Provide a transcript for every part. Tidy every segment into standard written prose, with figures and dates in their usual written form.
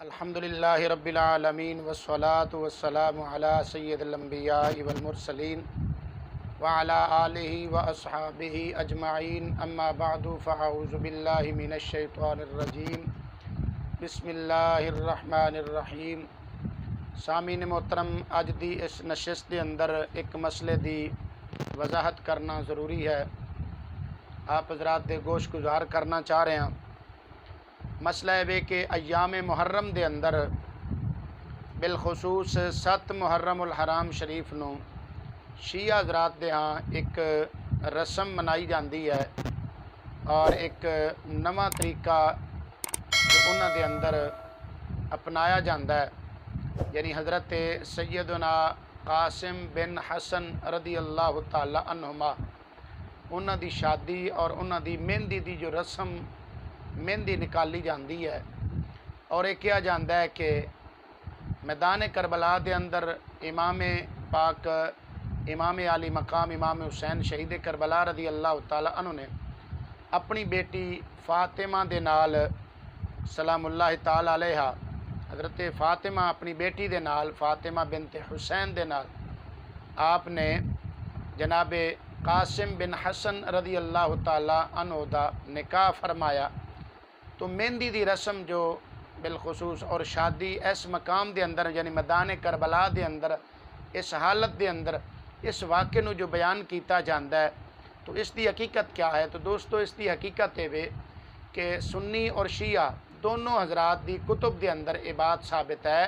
الحمدللہ رب العالمین والصلاة والسلام علی سید الانبیاء والمرسلین وعلی آلہ واصحابہ اجمعین اما بعد فاعوذ باللہ من الشیطان الرجیم بسم اللہ الرحمن الرحیم۔ سامعین محترم، اج دی اس نشست دے اندر ایک مسئلے دی وضاحت کرنا ضروری ہے، آپ حضرات دے گوش گزار کرنا چاہ رہے ہیں۔ مسئلہ ہے کہ ایام محرم دے اندر بالخصوص 7 محرم الحرام شریف نو شیعہ حضرات دے ہاں ایک رسم منائی جاندی ہے اور ایک نواں طریقہ جو انہاں دے اندر اپنایا جاندا ہے، یعنی حضرت سیدنا قاسم بن حسن رضی اللہ تعالی عنہما انہاں دی شادی اور انہاں دی مہندی دی جو رسم مہندی نکالی جاندی ہے، اور یہ کیا جاندا ہے کہ میدان کربلا دے اندر امام پاک امام علی مقام امام حسین شہید کربلا رضی اللہ تعالی عنہ نے اپنی بیٹی فاطمہ دے نال سلام اللہ تعالی علیہا، حضرت فاطمہ اپنی بیٹی دے نال فاطمہ بنت حسین دے نال آپ نے جناب قاسم بن حسن رضی اللہ تعالی عنہ دا نکاح فرمایا۔ تو مہندی دی رسم جو بالخصوص اور شادی اس مقام دے اندر یعنی میدان کربلا دے اندر اس حالت دے اندر اس واقعے نو جو بیان کیتا جاندا ہے، تو اس دی حقیقت کیا ہے؟ تو دوستو، اس دی حقیقت ہے کہ سنی اور شیعہ دونوں حضرات دی کتب دے اندر یہ بات ثابت ہے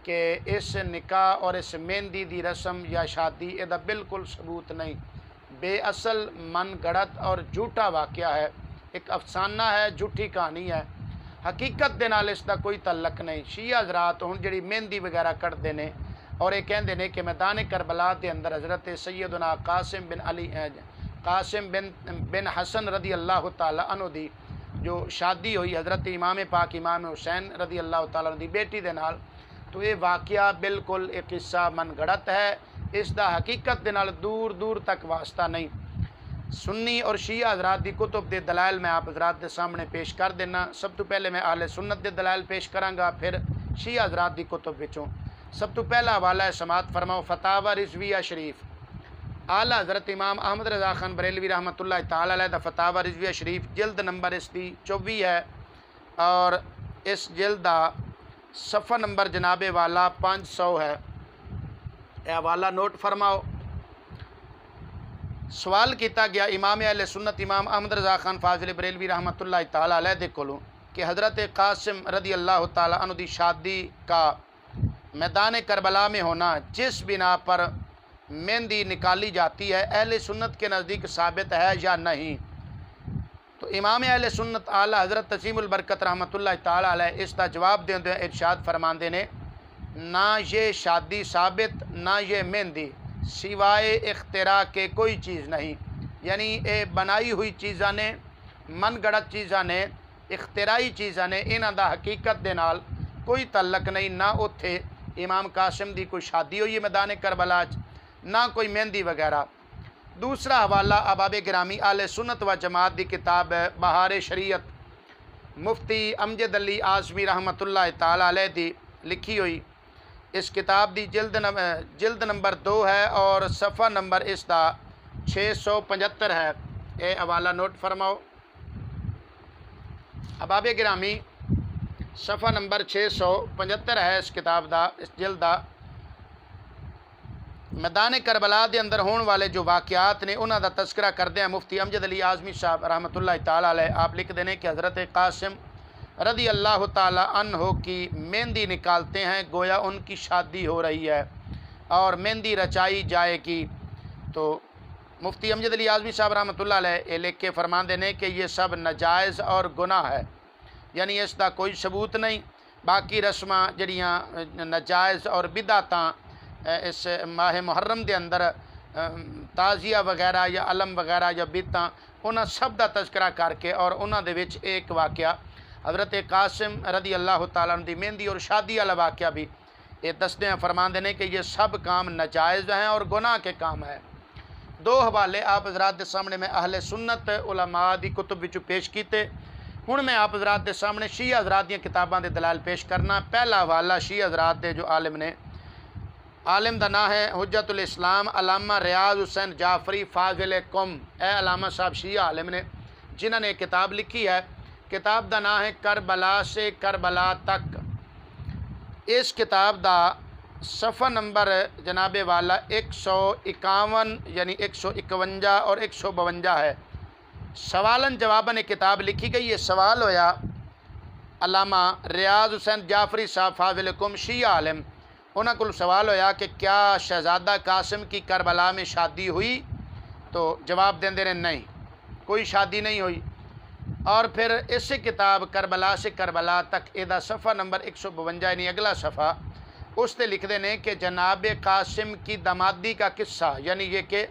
کہ اس نکاح اور اس مہندی دی رسم یا شادی یہ بالکل ثبوت نہیں، بے اصل من گڑت اور جھوٹا واقعہ ہے، ایک افسانہ ہے، جھوٹی کہانی ہے، حقیقت دے نال اس دا کوئی تعلق نہیں۔ شیعہ حضرات ہن جڑی مہندی وغیرہ کٹدے نے اور یہ کہندے نے کہ میدان کربلا دے اندر حضرت سیدنا قاسم بن حسن رضی اللہ تعالی عنہ دی جو شادی ہوئی حضرت امام پاک امام حسین رضی اللہ تعالی عنہ دی بیٹی دے نال، تو یہ واقعہ بالکل ایک قصہ من گڑت ہے، اس دا حقیقت دے نال دور دور تک واسطہ نہیں۔ سنی اور شیعہ حضرات دی کتب دے دلائل میں آپ حضرات دے سامنے پیش کر دینا۔ سب تو پہلے میں اہل سنت دے دلائل پیش کرانگا، پھر شیعہ حضرات دی کتب وچوں۔ سب تو پہلا حوالہ ہے، سماعت فرماؤ، فتاوی رضویہ شریف، اعلی حضرت امام احمد رضا خان بریلوی رحمۃ اللہ تعالی علیہ دا فتاوی رضویہ شریف، جلد نمبر اس دی 24 ہے، اور اس جلد دا صفحہ نمبر جناب والا 500 ہے۔ اے حوالہ نوٹ فرماؤ۔ سوال کیتا گیا امام اہل سنت امام احمد رضا خان فاضل بریلوی رحمۃ اللہ تعالی علیہ دے کولوں کہ حضرت قاسم رضی اللہ تعالی عنہ دی شادی کا میدان کربلا میں ہونا جس بنا پر مہندی نکالی جاتی ہے اہل سنت کے نزدیک ثابت ہے یا نہیں؟ تو امام اہل سنت اعلی حضرت تسیم البرکت رحمۃ اللہ تعالی علیہ اس کا جواب دیندے ارشاد فرماندے نے، نہ یہ شادی ثابت نہ یہ مہندی، سوائے اختراع کے کوئی چیز نہیں، یعنی اے بنائی ہوئی چیزاں نے، من گڑت چیزاں نے، اختراعی چیزاں نے، انہاں دا حقیقت دے نال کوئی تعلق نہیں۔ نہ اتھے امام قاسم دی کوئی شادی ہوئی ہے میدان کربلا چ، نہ کوئی مہندی وغیرہ۔ دوسرا حوالہ احباب گرامی اہل سنت و جماعت دی کتاب بہار شریعت، مفتی امجد علی اعظمی رحمۃ اللہ تعالی علیہ دی لکھی ہوئی، اس کتاب دی جلد نمبر 2 ہے اور صفحہ نمبر اس دا 675 ہے۔ اے حوالہ نوٹ فرماؤ۔ احباب گرامی، صفحہ نمبر 675 ہے اس کتاب دا، اس جلد دا۔ میدان کربلا دے اندر ہون والے جو واقعات نے انہاں دا تذکرہ کردے ہیں مفتی امجد علی اعظمی صاحب رحمۃ اللہ تعالی علیہ، آپ لکھ دینے کہ حضرت قاسم رضی اللہ تعالی عنہ کی مہندی نکالتے ہیں گویا ان کی شادی ہو رہی ہے اور مہندی رچائی جائے گی۔ تو مفتی امجد علی اعظمی صاحب رحمۃ اللہ علیہ یہ لکھ کے فرمان دینے کہ یہ سب ناجائز اور گناہ ہے، یعنی اس دا کوئی ثبوت نہیں۔ باقی رسماں جڑیاں ناجائز اور بدعتاں اس ماہ محرم دے اندر تعزیہ وغیرہ یا علم وغیرہ یا بدعتاں، انہاں سب دا تذکرہ کر کے اور انہاں دے وچ ایک واقعہ حضرت قاسم رضی اللہ تعالیٰ عنہ دی مہندی اور شادی والا واقعہ بھی یہ دستے ہیں، فرمان دینے کہ یہ سب کام ناجائز ہیں اور گناہ کے کام ہیں۔ 2 حوالے آپ حضرات دے سامنے میں اہل سنت علماء دی کتب وچوں پیش کیتے۔ ہن میں آپ حضرات دے سامنے شیعہ حضرات دیاں کتاباں دے دلائل پیش کرنا۔ پہلا حوالہ شیعہ حضرات دے جو عالم نے، عالم دا نام ہے حجت الاسلام علامہ ریاض حسین جعفری فاضل قم۔ اے علامہ صاحب شیعہ عالم نے جنہوں نے کتاب لکھی ہے، کتاب دا نام ہے کربلا سے کربلا تک۔ اس کتاب دا صفحہ نمبر جناب والا 151 یعنی 151 اور 152 ہے۔ سوالن جواباً ایک کتاب لکھی گئی۔ یہ سوال ہویا علامہ ریاض حسین جعفری صاحب فاضل قم شیعہ عالم، انہاں کو سوال ہویا کہ کیا شہزادہ قاسم کی کربلا میں شادی ہوئی؟ تو جواب دیں رہے نہیں، کوئی شادی نہیں ہوئی۔ اور پھر اس کتاب کربلا سے کربلا تک ادا صفحہ نمبر 152 یعنی اگلا صفحہ، اس تے لکھ دینے کہ جناب قاسم کی دامادی کا قصہ، یعنی یہ کہ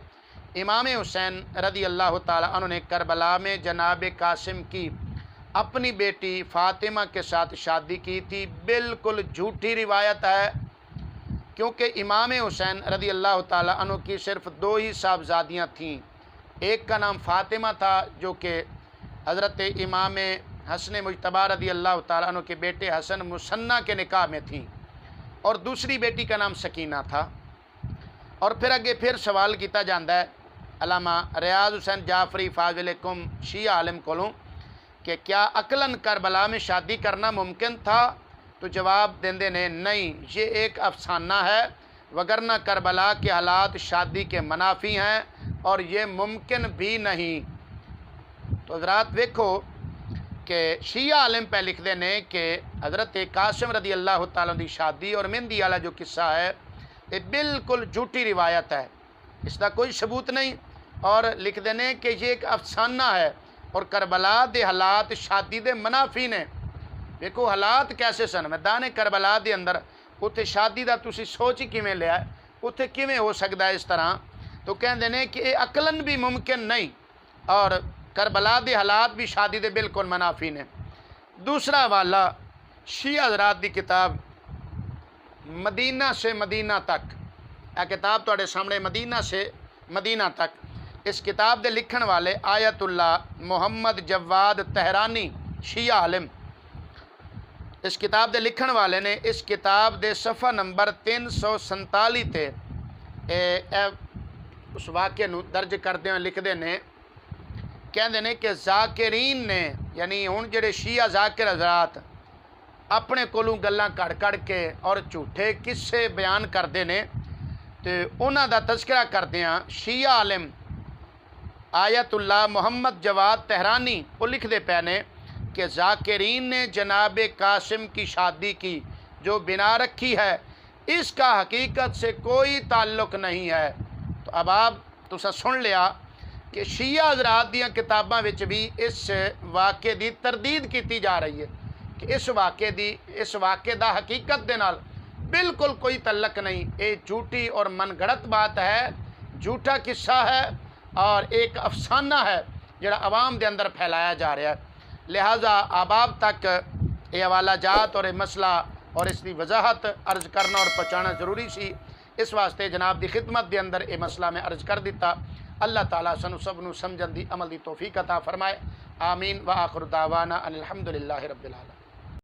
امام حسین رضی اللہ تعالیٰ عنہ نے کربلا میں جناب قاسم کی اپنی بیٹی فاطمہ کے ساتھ شادی کی تھی، بالکل جھوٹی روایت ہے، کیونکہ امام حسین رضی اللہ تعالیٰ عنہ کی صرف 2 ہی صاحبزادیاں تھیں۔ ایک کا نام فاطمہ تھا جو کہ حضرت امام حسن مجتبی رضی اللہ تعالیٰ عنہ کے بیٹے حسن مثنیٰ کے نکاح میں تھیں، اور دوسری بیٹی کا نام سکینہ تھا۔ اور پھر آگے پھر سوال کیتا جاندہ ہے علامہ ریاض حسین جعفری فاضل قم شیعہ عالم کولوں کہ کیا عقلاً کربلا میں شادی کرنا ممکن تھا؟ تو جواب دیندے نے نہیں، یہ ایک افسانہ ہے، وگرنہ کربلا کے حالات شادی کے منافی ہیں اور یہ ممکن بھی نہیں۔ تو حضرات دیکھو کہ شیعہ عالم پہ لکھ دینے کہ حضرت قاسم رضی اللہ تعالیٰ دی شادی اور مہندی والا جو قصہ ہے یہ بالکل جھوٹی روایت ہے، اس کا کوئی ثبوت نہیں، اور لکھ دینے کہ یہ ایک افسانہ ہے اور کربلا دے حالات شادی دے منافی نے۔ دیکھو حالات کیسے سن میدان کربلا دے اندر، اتھے شادی دا تسی سوچ ہی کیویں لیا ہے، اتھے کیویں ہو سکتا ہے اس طرح؟ تو کہہ دینے کہ یہ عقلاً بھی ممکن نہیں، اور کربلا دے حالات بھی شادی دے بالکل منافی نے۔ دوسرا حوالہ شیعہ حضرات دی کتاب مدینہ سے مدینہ تک، یہ کتاب تواڈے سامنے مدینہ سے مدینہ تک، اس کتاب دے لکھن والے آیت اللہ محمد جواد تہرانی شیعہ عالم، اس کتاب دے لکھن والے نے اس کتاب دے صفحہ نمبر 347 تے اس واقعے نو درج کردے ہوئے لکھ دینے، کہندے نے کہ ذاکرین نے، یعنی ہن جڑے شیعہ ذاکر حضرات اپنے کولوں گلاں کڑ کڑ کے اور جھوٹے قصے بیان کردے نے، تے انہاں دا تذکرہ کردیاں شیعہ عالم آیت اللہ محمد جواد تہرانی وہ لکھ دے پے نے کہ ذاکرین نے جناب قاسم کی شادی کی جو بنا رکھی ہے اس کا حقیقت سے کوئی تعلق نہیں ہے۔ تو اب آپ تسا سن لیا کہ شیعہ حضرات دیاں کتاباں وچ بھی اس واقعے دی تردید کیتی جا رہی ہے کہ اس واقعے دا حقیقت دے نال بالکل کوئی تعلق نہیں، یہ جھوٹی اور من گھڑت بات ہے، جھوٹا قصہ ہے اور ایک افسانہ ہے جڑا عوام دے اندر پھیلایا جا رہا ہے۔ لہٰذا آباب تک یہ حوالہ جات اور یہ مسئلہ اور اس کی وضاحت عرض کرنا اور پہنچانا ضروری سی، اس واسطے جناب دی خدمت دے اندر یہ مسئلہ میں عرض کر دیتا۔ اللہ تعالیٰ سنو سب نو سمجھن دی عمل دی توفیق عطا فرمائے، آمین۔ وآخر دعوانا ان الحمدللہ رب العالمین۔